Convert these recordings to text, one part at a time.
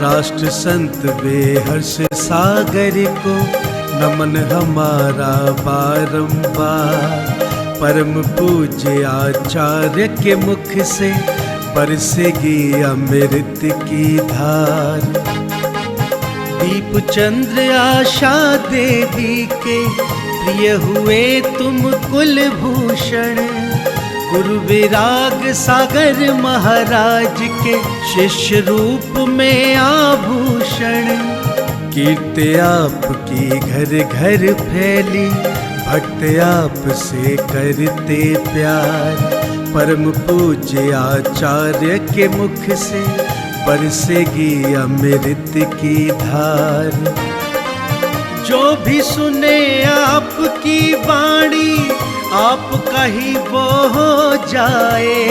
राष्ट्र संत बेहर्ष सागर को नमन हमारा बारंबार। परम पूज्य आचार्य के मुख से बरसेगी अमृत की धार। दीप चंद्र आशा देवी के प्रिय हुए तुम कुलभूषण। गुरु विराग सागर महाराज के शिष्य रूप में आभूषण। कीर्ति आपकी घर घर फैली, भक्त आप से करते प्यार। परम पूज्य आचार्य के मुख से बरसेगी अमृत की धार। जो भी सुने आपकी वाणी आपका ही वो हो जाए।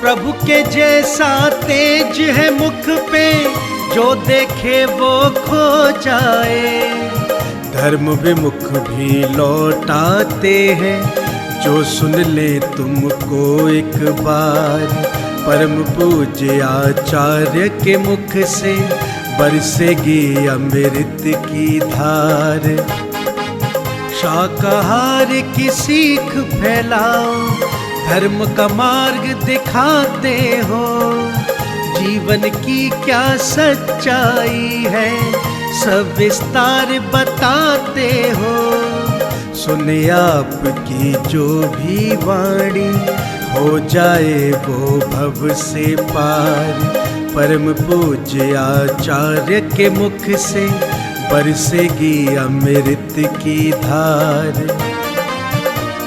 प्रभु के जैसा तेज है मुख पे, जो देखे वो खो जाए। धर्म विमुख भी लौटाते हैं, जो सुन ले तुमको एक बार। परम पूज्य आचार्य के मुख से बरसेगी अमृत की धार। शाकाहार की सीख फैलाओ, धर्म का मार्ग दिखाते हो। जीवन की क्या सच्चाई है सब विस्तार बताते हो। सुने आपकी जो भी वाणी, हो जाए वो भव से पार। परम पूज्य आचार्य के मुख से बरसेगी अमृत की धार।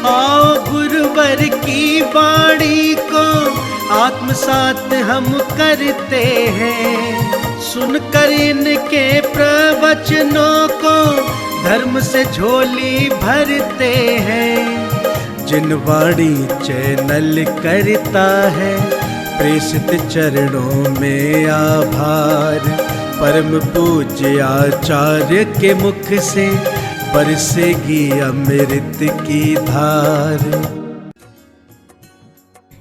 आओ गुरुवर की वाणी को आत्मसात हम करते हैं। सुनकर इनके प्रवचनों को धर्म से झोली भरते हैं। जिन वाणी चैनल करता है, प्रेषित चरणों में आभार। परम पूज्य आचार्य के मुख से बरसेगी अमृत की धार।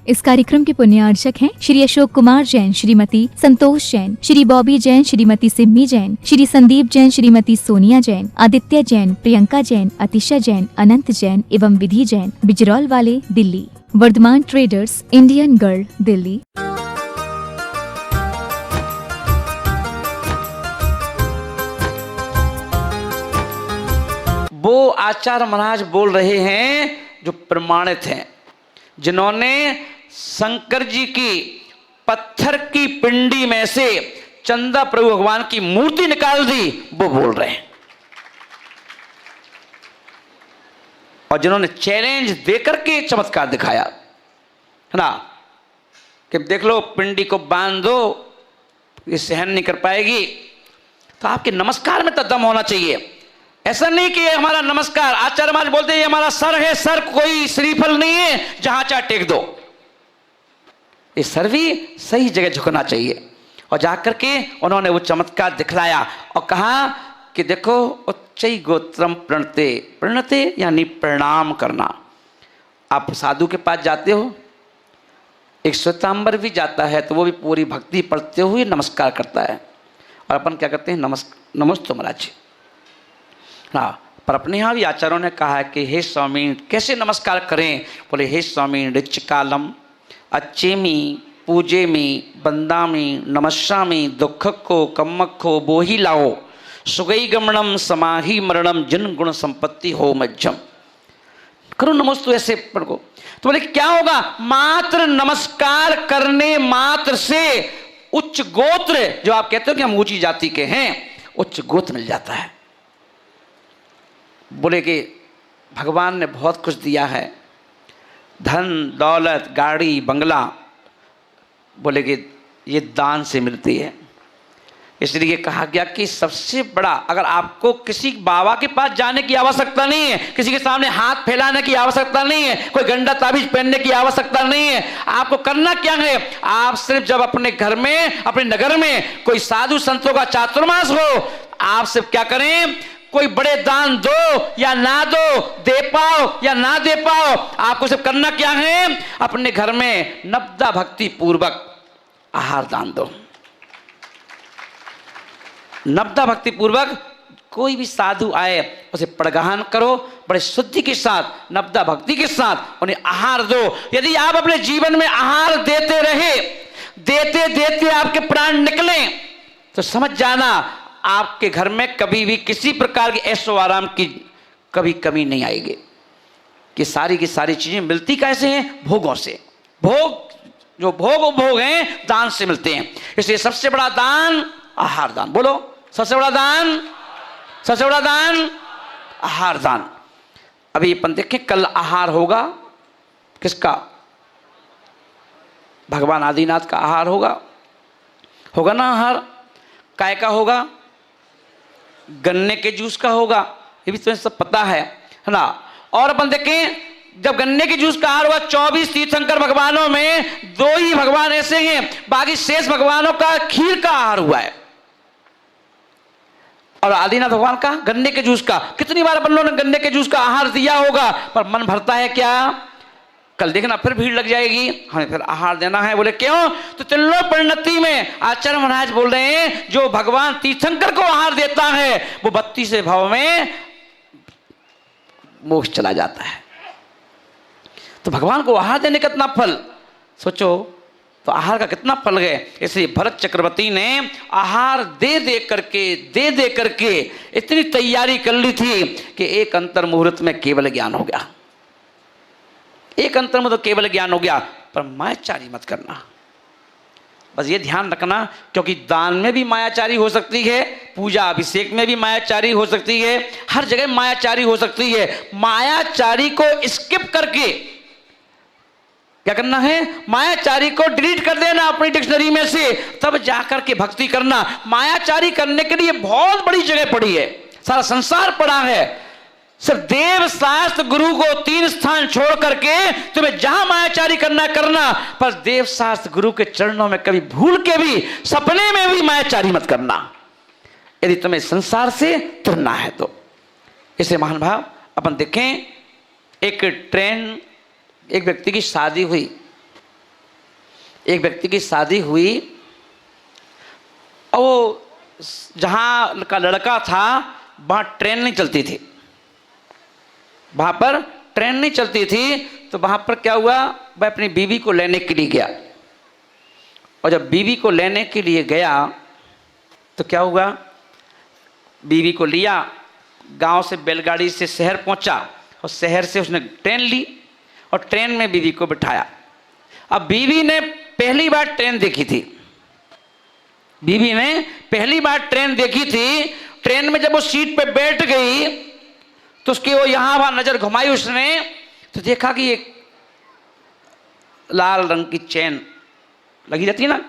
इस कार्यक्रम के पुण्यार्चक हैं श्री अशोक कुमार जैन, श्रीमती संतोष जैन, श्री बॉबी जैन, श्रीमती सिम्मी जैन, श्री संदीप जैन, श्रीमती सोनिया जैन, आदित्य जैन, प्रियंका जैन, अतिशा जैन, अनंत जैन एवं विधि जैन, बिजरौल वाले, Delhi. Vardhman traders, Indian girl, Delhi. वो आचार्य महाराज बोल रहे हैं जो प्रमाणित हैं, जिन्होंने शंकर जी की पत्थर की पिंडी में से चंदा प्रभु भगवान की मूर्ति निकाल दी, वो बोल रहे हैं। और जिन्होंने चैलेंज देकर के चमत्कार दिखाया है ना, कि देख लो पिंडी को बांध दो, ये सहन नहीं कर पाएगी। तो आपके नमस्कार में तो दम होना चाहिए। ऐसा नहीं कि हमारा नमस्कार, आचार्य महाराज बोलते हैं ये हमारा सर है, सर कोई श्रीफल नहीं है जहां चाहे टेक दो। ये सर भी सही जगह झुकना चाहिए। और जाकर के उन्होंने वो चमत्कार दिखलाया और कहा कि देखो उच्चई गोत्रम प्रणते, प्रणते यानी प्रणाम करना। आप साधु के पास जाते हो, एक श्वेतांबर भी जाता है तो वो भी पूरी भक्ति पढ़ते हुए नमस्कार करता है। और अपन क्या करते हैं, नमस्ते महाराज। हाँ, पर अपने यहाँ भी आचार्यों ने कहा है कि हे स्वामी कैसे नमस्कार करें। बोले हे स्वामी ऋच कालम अच्छेमी पूजेमी बंदामी नमस्यामी दुखको कम्मखो बोही लाओ सुगई गमनम समाही मरणम जिन गुण संपत्ति हो मज्जम। करो नमस्तु ऐसे पढ़ो। तो बोले क्या होगा, मात्र नमस्कार करने मात्र से उच्च गोत्र, जो आप कहते हो कि हम ऊंची जाति के हैं, उच्च गोत्र मिल जाता है। बोले कि भगवान ने बहुत कुछ दिया है, धन दौलत गाड़ी बंगला, बोले कि ये दान से मिलती है। इसलिए कहा गया कि सबसे बड़ा, अगर आपको किसी बाबा के पास जाने की आवश्यकता नहीं है, किसी के सामने हाथ फैलाने की आवश्यकता नहीं है, कोई गंदा ताबीज पहनने की आवश्यकता नहीं है। आपको करना क्या है, आप सिर्फ जब अपने घर में अपने नगर में कोई साधु संतों का चातुर्मास हो, आप सिर्फ क्या करें, कोई बड़े दान दो या ना दो, दे पाओ या ना दे पाओ, आपको सिर्फ करना क्या है, अपने घर में नब्दा भक्ति पूर्वक आहार दान दो। नवदा भक्ति पूर्वक कोई भी साधु आए उसे प्रगाहन करो, बड़े शुद्धि के साथ, नवदा भक्ति के साथ उन्हें आहार दो। यदि आप अपने जीवन में आहार देते रहे, देते देते आपके प्राण निकले, तो समझ जाना आपके घर में कभी भी किसी प्रकार की ऐशो आराम की कभी कमी नहीं आएगी। कि सारी की सारी चीजें मिलती कैसे हैं? भोगों से। भोग, जो भोग उपभोग हैं दान से मिलते हैं। इसलिए सबसे बड़ा दान आहार दान। बोलो, सबसे बड़ा दान, सबसे बड़ा दान आहार दान। अभी अपन देखें, कल आहार होगा किसका? भगवान आदिनाथ का आहार होगा, होगा ना आहार? काय का होगा? गन्ने के जूस का होगा। ये भी तुम्हें सब पता है ना? और अपन देखें, जब गन्ने के जूस का आहार हुआ, 24 तीर्थंकर भगवानों में 2 ही भगवान ऐसे हैं, बाकी शेष भगवानों का खीर का आहार हुआ है। और आदिनाथ भगवान का गन्ने के जूस का। कितनी बार अपन लोगों ने गन्ने के जूस का आहार दिया होगा, पर मन भरता है क्या? कल देखना फिर भीड़ लग जाएगी, हमें फिर आहार देना है। बोले क्यों? तो तिल्लो परिणति में आचार्य महाराज बोल रहे हैं, जो भगवान तीर्थंकर को आहार देता है वो 32 भाव में मोक्ष चला जाता है। तो भगवान को आहार देने का कितना फल सोचो, तो आहार का कितना फल है। इसलिए भरत चक्रवर्ती ने आहार दे दे करके इतनी तैयारी कर ली थी कि एक अंतर मुहूर्त में केवल ज्ञान हो गया। एक अंतर में तो केवल ज्ञान हो गया। पर मायाचारी मत करना, बस ये ध्यान रखना, क्योंकि दान में भी मायाचारी हो सकती है, पूजा अभिषेक में भी मायाचारी हो सकती है, हर जगह मायाचारी हो सकती है। मायाचारी को स्किप करके क्या करना है? मायाचारी को डिलीट कर देना अपनी डिक्शनरी में से, तब जाकर के भक्ति करना। मायाचारी करने के लिए बहुत बड़ी जगह पड़ी है, सारा संसार पड़ा है। सिर्फ देव शास्त्र गुरु को 3 स्थान छोड़ करके तुम्हें जहां मायाचारी करना, पर देव शास्त्र गुरु के चरणों में कभी भूल के भी, सपने में भी मायाचारी मत करना, यदि तुम्हें संसार से तुरना है तो। इसे महान भाव अपन देखें, एक व्यक्ति की शादी हुई, और वो जहां का लड़का था वहां ट्रेन नहीं चलती थी, वहां पर ट्रेन नहीं चलती थी। तो वहां पर क्या हुआ, वह अपनी बीवी को लेने के लिए गया, और जब बीवी को लेने के लिए गया तो क्या हुआ, बीवी को लिया, गांव से बैलगाड़ी से शहर पहुंचा, और शहर से उसने ट्रेन ली, और ट्रेन में बीवी को बिठाया। अब बीवी ने पहली बार ट्रेन देखी थी, ट्रेन में जब वो सीट पे बैठ गई तो उसकी वो यहां वहां नजर घुमाई उसने, तो देखा कि एक लाल रंग की चेन लगी रहती है ना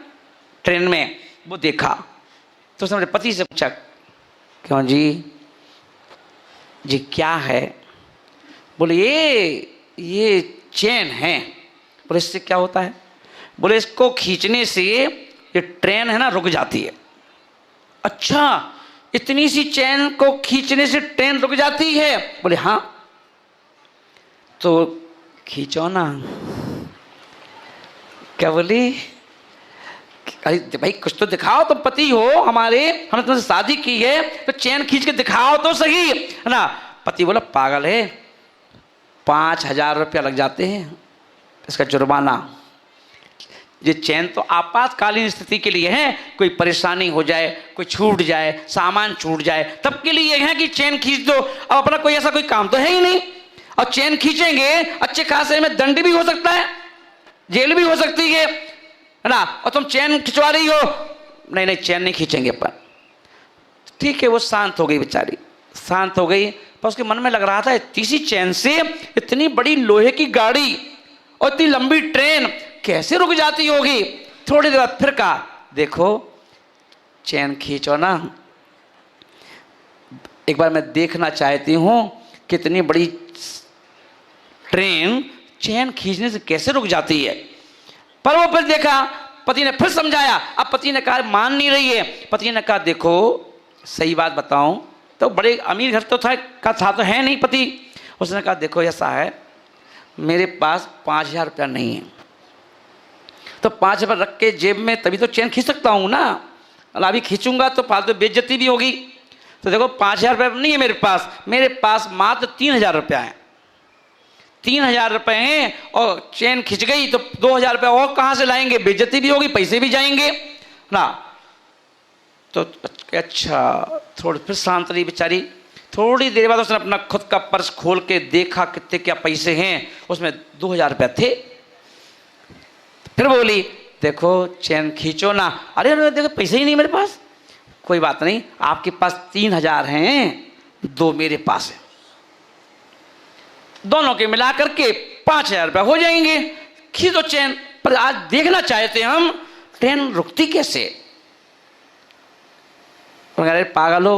ट्रेन में, वो देखा। तो उसने अपने पति से पूछा, क्यों जी क्या है? बोले ये चेन है। बोले इससे क्या होता है? बोले इसको खींचने से ये ट्रेन है ना रुक जाती है। अच्छा, इतनी सी चैन को खींचने से ट्रेन रुक जाती है? बोले हाँ। तो खींचो ना। क्या बोली? अरे भाई कुछ तो दिखाओ, तुम पति हो हमारे, हमने तुमसे शादी की है, तो चैन खींच के दिखाओ तो सही, है ना। पति बोला पागल है, 5,000 रुपया लग जाते हैं इसका जुर्माना। ये चैन तो आपातकालीन स्थिति के लिए है, कोई परेशानी हो जाए, कोई छूट जाए, सामान छूट जाए, तब के लिए है कि चैन खींच दो। अब अपना कोई ऐसा कोई काम तो है ही नहीं, और चैन खींचेंगे अच्छे खासे में दंड भी हो सकता है, जेल भी हो सकती है ना। और तुम चैन खिंचवा रही हो, नहीं चैन नहीं खींचेंगे अपन। ठीक है, वो शांत हो गई, बेचारी शांत हो गई। पर उसके मन में लग रहा था इतनी सी चैन से इतनी बड़ी लोहे की गाड़ी और इतनी लंबी ट्रेन कैसे रुक जाती होगी। थोड़ी देर बाद फिर कहा, देखो चैन खींचो ना, एक बार मैं देखना चाहती हूं कितनी बड़ी ट्रेन चैन खींचने से कैसे रुक जाती है। पर वो फिर देखा, पति ने फिर समझाया। अब पति ने कहा मान नहीं रही है। पति ने कहा देखो सही बात बताऊं तो बड़े अमीर घर तो था तो है नहीं पति। उसने कहा देखो ऐसा है, मेरे पास 5,000 रुपया नहीं है, तो 5,000 रख के जेब में तभी तो चैन खींच सकता हूँ ना। अला अभी खींचूंगा तो फालतू बेइज्जती भी होगी। तो देखो 5,000 रुपये नहीं है मेरे पास मात्र 3,000 रुपया है। 3,000 रुपये हैं और चेन खिंच गई तो 2,000 रुपये और कहाँ से लाएंगे, बेइज्जती भी होगी, पैसे भी जाएंगे ना। तो अच्छा थोड़ी फिर शांत रही बेचारी। थोड़ी देर बाद उसने अपना खुद का पर्स खोल के देखा कितने क्या पैसे हैं, उसमें 2,000 रुपये थे। फिर बोली देखो चैन खींचो ना। अरे अरे देखो पैसे ही नहीं मेरे पास। कोई बात नहीं, आपके पास 3,000 हैं, 2 मेरे पास है, दोनों के मिला करके 5,000 रुपये हो जाएंगे। खींचो चैन। पर आज देखना चाहते हम ट्रेन रुकती कैसे। अरे पागल हो,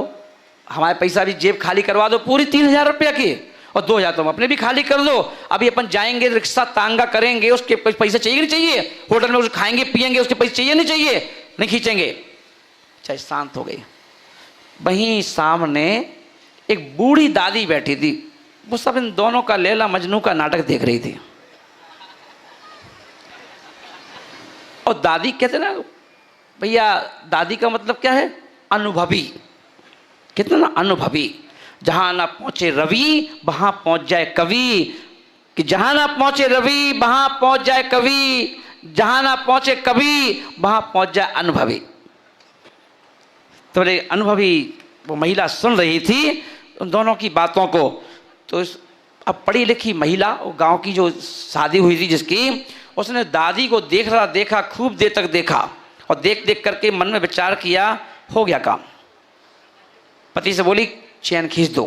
हमारे पैसा भी जेब खाली करवा दो पूरी 3,000 रुपया की, और 2,000 तुम अपने भी खाली कर दो। अभी अपन जाएंगे रिक्शा तांगा करेंगे, उसके पैसे चाहिए नहीं चाहिए, होटल में कुछ खाएंगे पिएंगे उसके पैसे चाहिए नहीं चाहिए, नहीं खींचेंगे। चाहे शांत हो गई। वहीं सामने एक बूढ़ी दादी बैठी थी, वो सब इन दोनों का लैला मजनू का नाटक देख रही थी। और दादी कहते ना भैया, दादी का मतलब क्या है, अनुभवी। कितना ना अनुभवी। जहां ना पहुंचे रवि वहां पहुंच जाए कवि, कि जहां ना पहुंचे रवि वहां पहुंच जाए कवि, जहां ना पहुंचे कवि वहां पहुंच जाए अनुभवी। तो अनुभवी वो महिला सुन रही थी उन दोनों की बातों को। तो अब पढ़ी लिखी महिला, वो गांव की जो शादी हुई थी जिसकी, उसने दादी को देखा, खूब देर तक देखा, और देख देख करके मन में विचार किया, हो गया काम। पति से बोली चैन खींच दो।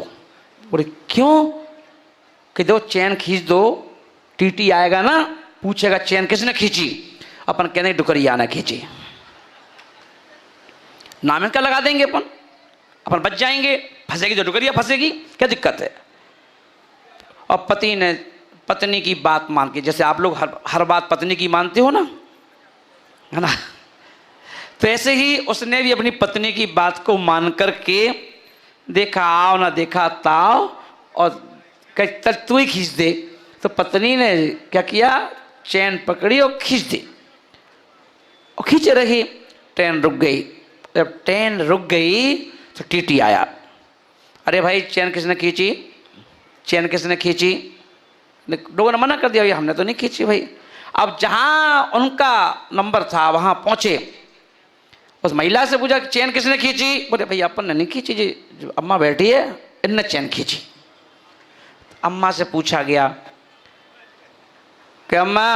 बोले क्यों? कि दो चैन खींच दो, टीटी आएगा ना, पूछेगा चैन किसने खींची, अपन कहने डुकरिया ने खींची, नाम इनका लगा देंगे, अपन बच जाएंगे। फंसेगी तो डुकरिया फंसेगी, क्या दिक्कत है। और पति ने पत्नी की बात मान के, जैसे आप लोग हर बात पत्नी की मानते हो ना, है ना, तो ऐसे ही उसने भी अपनी पत्नी की बात को मान करके देखा आओ ना देखा ताओ, और कह तू ही खींच दे। तो पत्नी ने क्या किया, चैन पकड़ी और खींच दी, और खींचे रही। ट्रेन रुक गई। जब ट्रेन रुक गई तो टीटी आया। अरे भाई चैन किसने खींची, चैन किसने खींची। लोगों ने मना कर दिया, हमने तो नहीं खींची भाई। अब जहां उनका नंबर था वहां पहुंचे, उस महिला से पूछा चैन किसने खींची। बोले भैया अपन ने नहीं खींची जी, जो अम्मा बैठी है इनने चैन खींची। अम्मा से पूछा गया कि अम्मा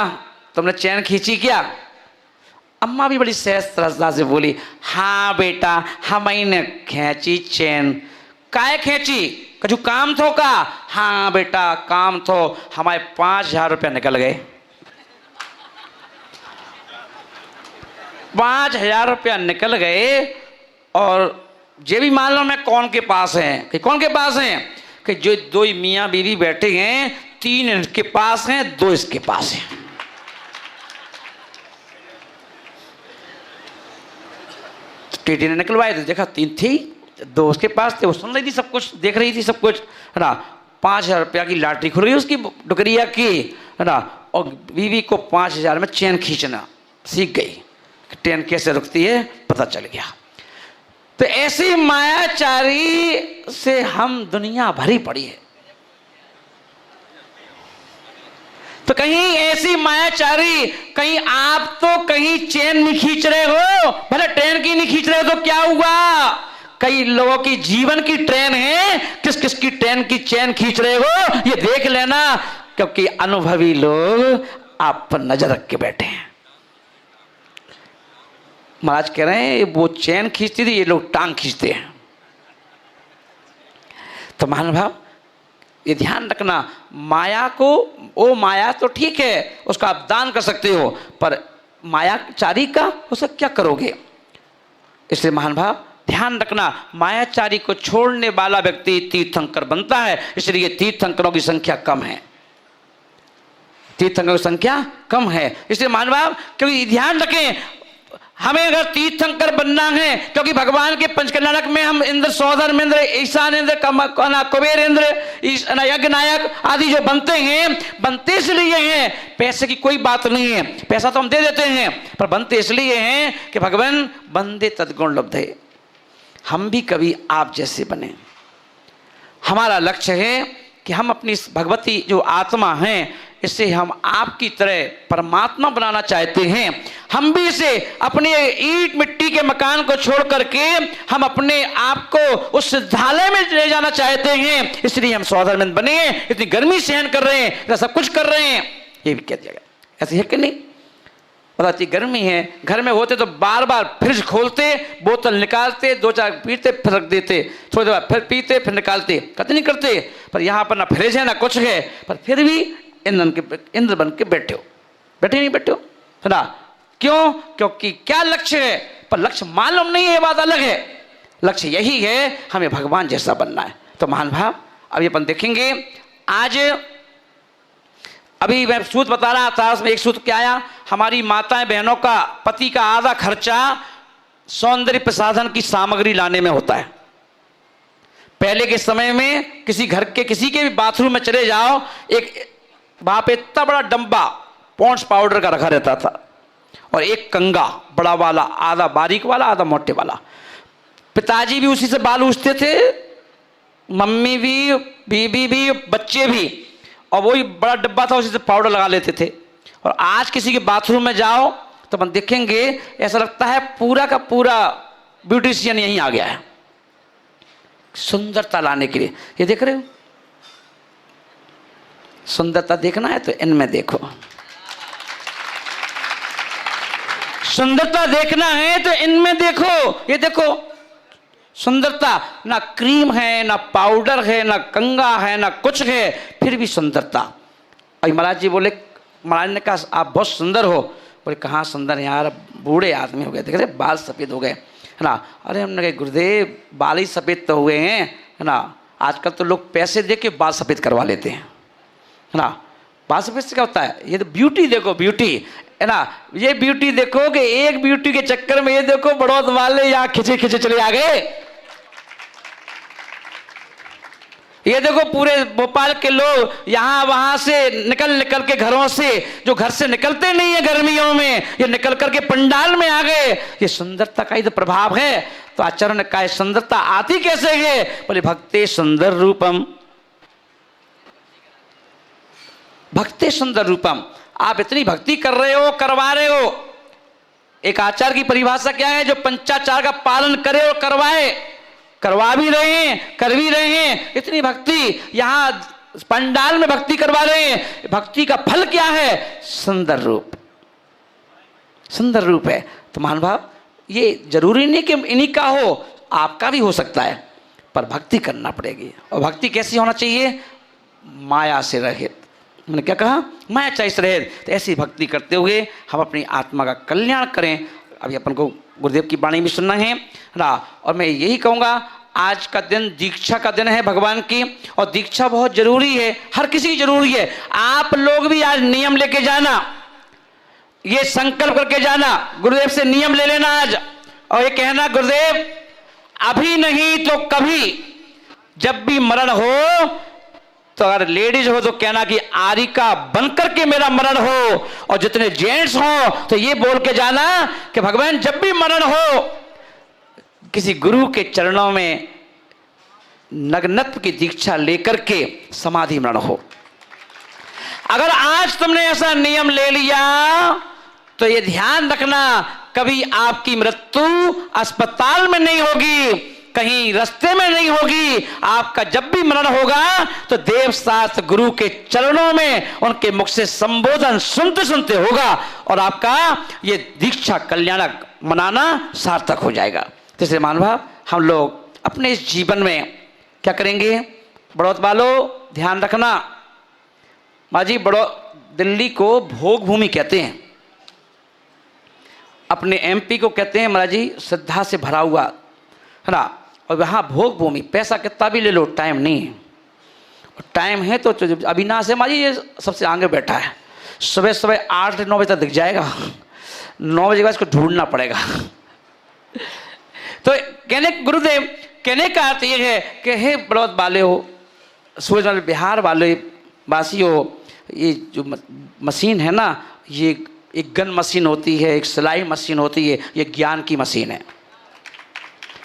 तुमने चैन खींची क्या। अम्मा भी बड़ी सहज तरह से बोली, हाँ बेटा हमने खींची चैन। काहे खींची, कछु काम थो का। हाँ बेटा काम थो, हमारे 5,000 रुपया निकल गए। 5,000 रुपया निकल गए। और ये भी मान लो मैं कौन के पास हैं, कि कौन के पास हैं, कि जो 2 मियाँ बीवी बैठे हैं, 3 इनके पास हैं, 2 इसके पास हैं। टीटी ने निकलवाए तो देखा 3 थी, 2 उसके पास थे। वो सुन रही थी सब कुछ, देख रही थी सब कुछ, है ना। 5,000 रुपया की लॉटरी खुल गई उसकी डुकरिया की, है ना। और बीवी को 5,000 में चैन खींचना सीख गई। ट्रेन कैसे रुकती है पता चल गया। तो ऐसी मायाचारी से हम दुनिया भरी पड़ी है। तो कहीं ऐसी मायाचारी, कहीं आप तो कहीं चैन नहीं खींच रहे हो, भले ट्रेन की नहीं खींच रहे हो तो क्या हुआ। कई लोगों की जीवन की ट्रेन है, किस किस की ट्रेन की चैन खींच रहे हो ये देख लेना, क्योंकि अनुभवी लोग आप पर नजर रख के बैठे हैं। महाराज कह रहे हैं वो चैन खींचती थी, ये लोग टांग खींचते हैं। तो महानुभाव ये ध्यान रखना, माया को, ओ माया तो ठीक है उसका आप दान कर सकते हो, पर मायाचारी का उसका क्या करोगे। इसलिए महानुभाव ध्यान रखना, मायाचारी को छोड़ने वाला व्यक्ति तीर्थंकर बनता है। इसलिए तीर्थंकरों की संख्या कम है, तीर्थंकरों की संख्या कम है। इसलिए महानुभाव क्योंकि ध्यान रखें, हमें अगर तीर्थंकर बनना है, क्योंकि भगवान के पंचकल्याणक में हम इंद्र, सौधर्म इंद्र, ईशान इंद्र, कुबेर इंद्र, यज्ञ नायक आदि जो बनते हैं, बनते इसलिए हैं, पैसे की कोई बात नहीं है, पैसा तो हम दे देते हैं, पर बनते इसलिए हैं कि भगवान बंदे तद्गुण लब्धे, हम भी कभी आप जैसे बने। हमारा लक्ष्य है कि हम अपनी भगवती जो आत्मा है, इसे हम आपकी तरह परमात्मा बनाना चाहते हैं। हम भी इसे अपने ईंट मिट्टी के मकान को छोड़ करके हम अपने आप को उस सिद्धालय में ले जाना चाहते हैं, इसलिए हम सौधर्म बने हैं, इतनी गर्मी सहन कर रहे हैं, इतना सब कुछ कर रहे हैं। ये भी कह दिया गया, ऐसे है कि नहीं? बताती गर्मी है, घर में होते तो बार बार फ्रिज खोलते, बोतल निकालते, 2-4 पीते, फिर रख देते, थोड़ी देर बाद फिर पीते, फिर निकालते, कतई नहीं करते। पर यहाँ पर ना फ्रिज है ना कुछ है, पर फिर भी इंद्र बन के बैठे हो, बैठे नहीं बैठे हो, है ना? क्यों? क्योंकि क्या लक्ष्य है, पर लक्ष्य मालूम नहीं है, ये बात अलग है। लक्ष्य यही है, हमें भगवान जैसा बनना है। तो महान भाव, अभी अपन देखेंगे आज, अभी मैं सूत्र बता रहा था, उसमें एक सूत्र क्या आया, हमारी माताएं बहनों का, पति का आधा खर्चा सौंदर्य प्रसाधन की सामग्री लाने में होता है। पहले के समय में किसी घर के किसी के भी बाथरूम में चले जाओ, एक वहां पे इतना बड़ा डब्बा पॉन्ड्स पाउडर का रखा रहता था, और एक कंगा बड़ा वाला, आधा बारीक वाला आधा मोटे वाला। पिताजी भी उसी से बाल पूछते थे, मम्मी भी, बीबी भी, बच्चे भी, और वही बड़ा डब्बा था, उसी से पाउडर लगा लेते थे। और आज किसी के बाथरूम में जाओ तो अपन देखेंगे, ऐसा लगता है पूरा का पूरा ब्यूटिशियन यहीं आ गया है सुंदरता लाने के लिए। ये देख रहे हो, सुंदरता देखना है तो इनमें देखो, सुंदरता देखना है तो इनमें देखो। ये देखो सुंदरता, ना क्रीम है, ना पाउडर है, ना कंगा है, ना कुछ है, फिर भी सुंदरता। और महाराज जी बोले, महाराज ने कहा आप बहुत सुंदर हो। बोले कहाँ सुंदर यार, बूढ़े आदमी हो गए, देख रहे बाल सफ़ेद हो गए, है ना? अरे हमने कहा गुरुदेव बाल ही सफ़ेद तो हुए हैं, है ना? आजकल तो लोग पैसे दे के बाल सफ़ेद करवा लेते हैं, है ना? बाल सफ़ेद से क्या होता है? ये तो ब्यूटी देखो, ब्यूटी, है ना? ये ब्यूटी देखो कि एक ब्यूटी के चक्कर में ये देखो बड़ौत वाले यहाँ खिंचे खिंचे चले आ गए। ये देखो पूरे भोपाल के लोग यहाँ वहां से निकल के घरों से, जो घर से निकलते नहीं है गर्मियों में, ये निकल करके पंडाल में आ गए। ये सुंदरता का ही तो प्रभाव है। तो आचार्य ने कहा सुंदरता आती कैसे है? बोले भक्ते सुंदर रूपम, भक्ते सुंदर रूपम। आप इतनी भक्ति कर रहे हो, करवा रहे हो। एक आचार की परिभाषा क्या है? जो पंचाचार का पालन करे और करवाए, करवा भी रहे हैं, कर भी रहे हैं। इतनी भक्ति, यहाँ पंडाल में भक्ति करवा रहे हैं। भक्ति का फल क्या है? सुंदर रूप, सुंदर रूप है। तो महानुभाव, ये जरूरी नहीं कि इन्हीं का हो, आपका भी हो सकता है, पर भक्ति करना पड़ेगी। और भक्ति कैसी होना चाहिए? माया से रहित। मैंने क्या कहा? माया चाहिए रहित। तो ऐसी भक्ति करते हुए हम अपनी आत्मा का कल्याण करें। अभी अपन को गुरुदेव की वाणी भी सुनना है ना। और मैं यही कहूँगा, आज का दिन दीक्षा का दिन है भगवान की, और दीक्षा बहुत जरूरी है, हर किसी की जरूरी है। आप लोग भी आज नियम लेके जाना, ये संकल्प करके जाना, गुरुदेव से नियम ले लेना आज, और ये कहना गुरुदेव अभी नहीं तो कभी, जब भी मरण हो तो अगर लेडीज हो तो कहना कि आरिका बनकर के मेरा मरण हो, और जितने जेंट्स हो तो ये बोल के जाना कि भगवान जब भी मरण हो किसी गुरु के चरणों में नग्नत्व की दीक्षा लेकर के समाधि मरण हो। अगर आज तुमने ऐसा नियम ले लिया तो ये ध्यान रखना, कभी आपकी मृत्यु अस्पताल में नहीं होगी, कहीं रास्ते में नहीं होगी। आपका जब भी मरण होगा तो देव शास्त्र गुरु के चरणों में उनके मुख से संबोधन सुनते सुनते होगा, और आपका ये दीक्षा कल्याणक मनाना सार्थक हो जाएगा। जैसे महानुभाव, हम लोग अपने इस जीवन में क्या करेंगे? बड़ौत वालों ध्यान रखना, माँ जी दिल्ली को भोग भूमि कहते हैं, अपने एमपी को कहते हैं महाराज जी श्रद्धा से भरा हुआ, है ना। और वहाँ भोग भूमि, पैसा कितना भी ले लो, टाइम नहीं है। टाइम है तो अविनाश है माँ जी, ये सबसे आगे बैठा है, सुबह सुबह 8-9 बजे तक दिख जाएगा, 9 बजे के बाद इसको ढूंढना पड़ेगा। तो गुरुदेव कहने का अर्थ ये है कि हे बड़ौद वाले हो, सूरज वाले बिहार वाले वासी हो, ये जो मशीन है ना, ये एक गन मशीन होती है, एक सिलाई मशीन होती है, ये ज्ञान की मशीन है।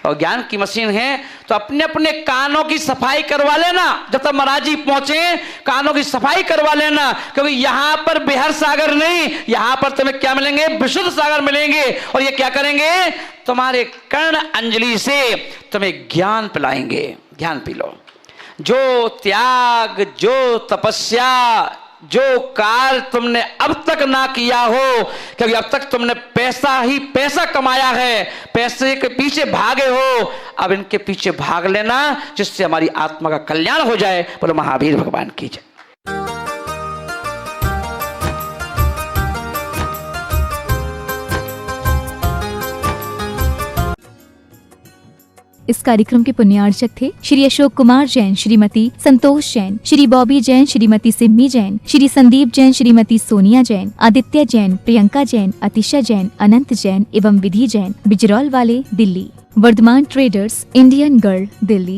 और ज्ञान की मशीन है तो अपने अपने कानों की सफाई करवा लेना। जब तक महाराज जी पहुंचे कानों की सफाई करवा लेना, क्योंकि यहां पर बिहार सागर नहीं, यहां पर तुम्हें क्या मिलेंगे? विशुद्ध सागर मिलेंगे। और ये क्या करेंगे? तुम्हारे कर्ण अंजलि से तुम्हें ज्ञान पिलाएंगे। ज्ञान पी लो। जो त्याग, जो तपस्या, जो कार्य तुमने अब तक ना किया हो, क्योंकि अब तक तुमने पैसा ही पैसा कमाया है, पैसे के पीछे भागे हो, अब इनके पीछे भाग लेना जिससे हमारी आत्मा का कल्याण हो जाए। बोलो महावीर भगवान की जय। इस कार्यक्रम के पुण्यार्चक थे श्री अशोक कुमार जैन, श्रीमती संतोष जैन, श्री बॉबी जैन, श्रीमती सिम्मी जैन, श्री संदीप जैन, श्रीमती सोनिया जैन, आदित्य जैन, प्रियंका जैन, अतिशा जैन, अनंत जैन एवं विधि जैन, बिजरौल वाले, Delhi. Vardhman traders, Indian girl, Delhi.